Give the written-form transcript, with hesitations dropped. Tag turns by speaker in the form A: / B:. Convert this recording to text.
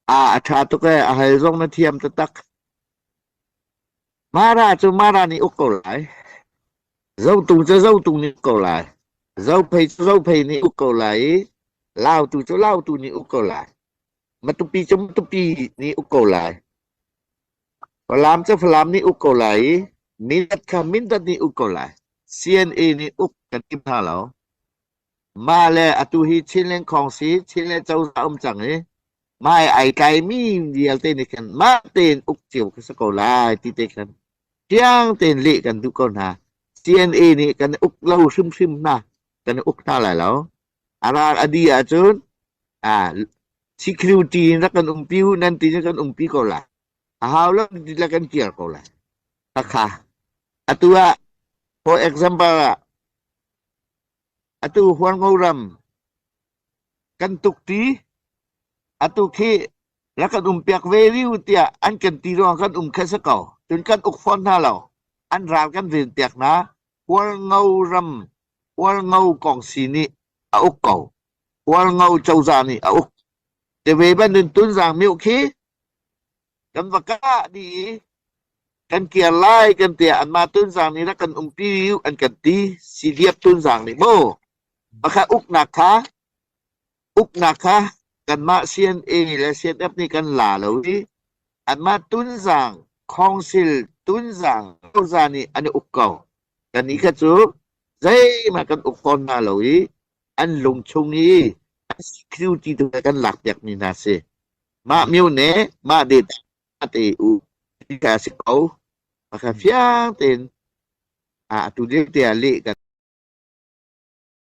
A: Acha tu ke ahai zong na thiam tatak. Mara chu mara ni uk ko lại. Dâu tùng cho dâu tùng ni uk ko lại. Dâu phây cho dâu phây ni uk ko lại. Lao tu cho lao tu ni uk ko lại. Matupi cho matupi ni uk ko lại. Falam cho falam ni uk ko lại. Mintat ka mintat ni uk ko lại. CNA ni uk kan kim tha lao. Ma le atu hi chin len kong si chin le châu sa chẳng ấy. Mai ai cái mi dial tên này kan ma tên uk chiều cái sako lại ti te kan. Chiang tên lệ kan tu con ha. CNA ni kan uk lâu sim sim na. Kan uk tha lại lao. Ara adi achun. Security na kan umpiu nanti na kan umpi ko la. Ahaw lang dila kan kier ko la. Taka. Atua for example atu Juan Ngoram kan tukti atu ki la kan umpiak value tia an kan tiro kan khasakaw. Tun kan ukfon na law. An ral kan vin tiak na Juan Ngoram Juan Ngau kong sini a ukaw. Juan Ngau châu za ni a uk. Te về bên đến tuân giảng miêu khí kan vaka di kan kia lai kan tia an ma tuân giảng ni ra kan piu an kan ti si liap tuân giảng ni mo maka uk naka kan ma CNA ni la CNF ni kan la lo di an ma tuân giảng council tuân giảng châu giảng ni an uk cầu kan ni ka chu dây mà kan uk kon na lo di an lung chung ni security tu kan lak yak ni na se ma miu ne ma de te u ka se ko maka fiang ten tu dia te ali kan